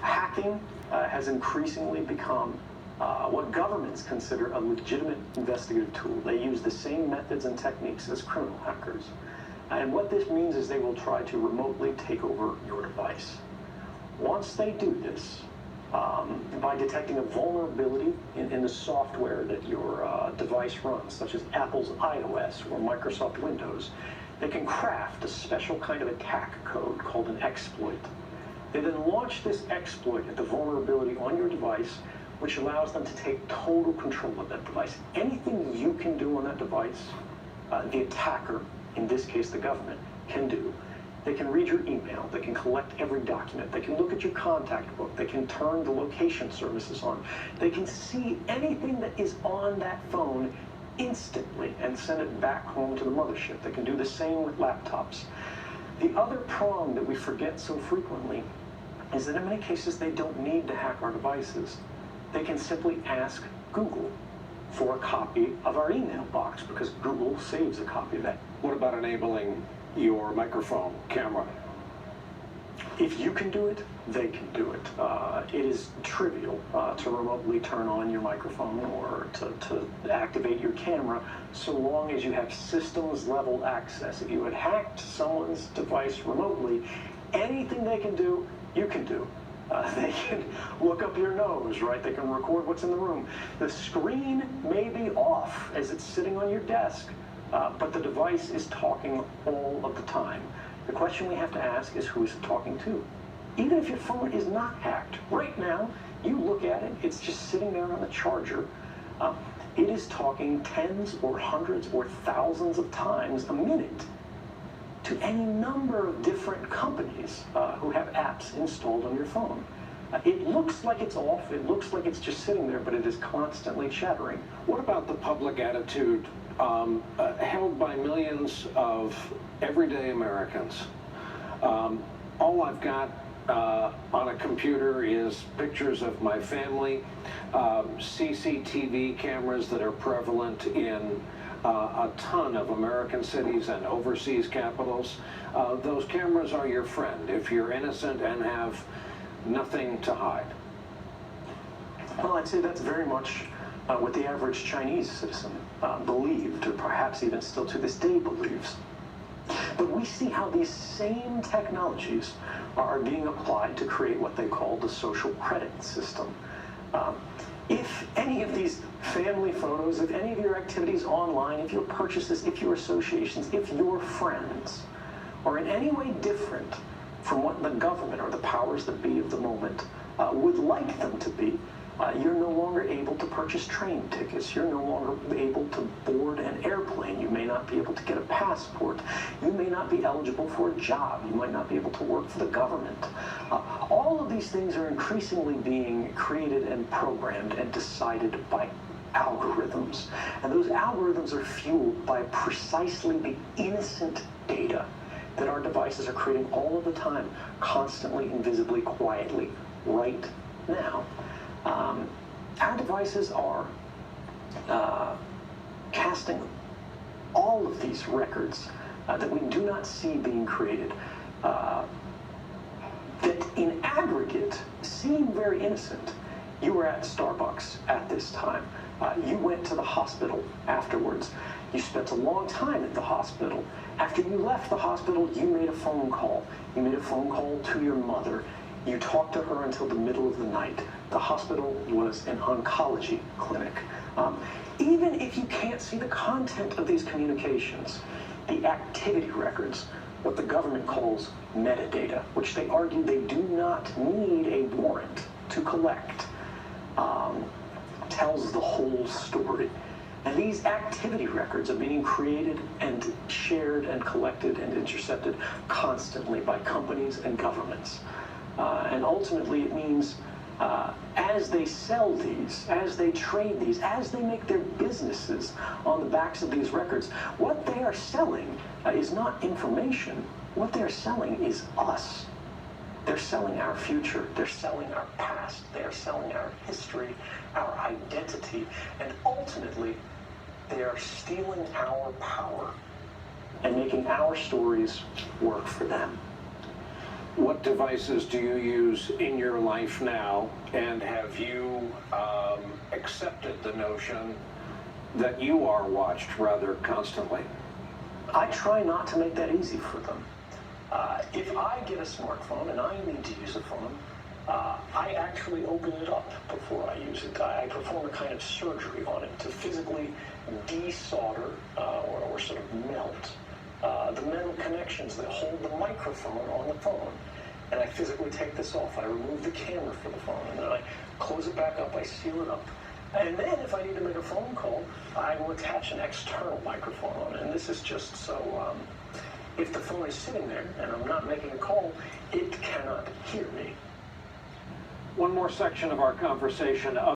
Hacking has increasingly become what governments consider a legitimate investigative tool. They use the same methods and techniques as criminal hackers. And what this means is they will try to remotely take over your device. Once they do this, by detecting a vulnerability in the software that your device runs, such as Apple's iOS or Microsoft Windows, they can craft a special kind of attack code called an exploit. They then launch this exploit at the vulnerability on your device, which allows them to take total control of that device. Anything you can do on that device, the attacker, in this case the government, can do. They can read your email, they can collect every document, they can look at your contact book, they can turn the location services on, they can see anything that is on that phone instantly and send it back home to the mothership. They can do the same with laptops. The other prong that we forget so frequently is that in many cases they don't need to hack our devices. They can simply ask Google for a copy of our email box because Google saves a copy of that. What about enabling your microphone, camera? If you can do it, they can do it. It is trivial to remotely turn on your microphone or to activate your camera so long as you have systems level access. If you had hacked someone's device remotely, anything they can do, you can do. They can look up your nose, right? They can record what's in the room. The screen may be off as it's sitting on your desk, but the device is talking all of the time. The question we have to ask is, who is it talking to? Even if your phone is not hacked, right now, you look at it, it's just sitting there on the charger. It is talking tens or hundreds or thousands of times a minute to any number of different companies who have apps installed on your phone. It looks like it's off, it looks like it's just sitting there, but it is constantly chattering. What about the public attitude held by millions of everyday Americans? All I've got on a computer is pictures of my family, CCTV cameras that are prevalent in a ton of American cities and overseas capitals. Those cameras are your friend if you're innocent and have nothing to hide. Well, I'd say that's very much what the average Chinese citizen believed, or perhaps even still to this day believes. But we see how these same technologies are being applied to create what they call the social credit system. If any of these family photos, if any of your activities online, if your purchases, if your associations, if your friends are in any way different from what the government or the powers that be of the moment would like them to be, you're no longer able to purchase train tickets. You're no longer able to board an airplane. You may not be able to get a passport. You may not be eligible for a job. You might not be able to work for the government. All of these things are increasingly being created and programmed and decided by algorithms. And those algorithms are fueled by precisely the innocent data that our devices are creating all of the time, constantly, invisibly, quietly, right now. Our devices are casting all of these records that we do not see being created, that in aggregate seem very innocent. You were at Starbucks at this time. You went to the hospital afterwards. You spent a long time at the hospital. After you left the hospital, you made a phone call. You made a phone call to your mother. You talked to her until the middle of the night. The hospital was an oncology clinic. Even if you can't see the content of these communications, the activity records, what the government calls metadata, which they argue they do not need a warrant to collect, tells the whole story. And these activity records are being created and shared and collected and intercepted constantly by companies and governments. And ultimately it means as they sell these, as they trade these, as they make their businesses on the backs of these records, what they are selling is not information. What they are selling is us. They're selling our future. They're selling our past. They're selling our history, our identity, and ultimately they are stealing our power and making our stories work for them. what devices do you use in your life now, and have you accepted the notion that you are watched rather constantly? I try not to make that easy for them. If I get a smartphone and I need to use a phone, I actually open it up before I use it. I perform a kind of surgery on it to physically desolder or sort of melt the metal connections that hold the microphone on the phone. And I physically take this off. I remove the camera for the phone, and then I close it back up. I seal it up. And then if I need to make a phone call, I will attach an external microphone on it. And this is just so, if the phone is sitting there and I'm not making a call, it cannot hear me. One more section of our conversation.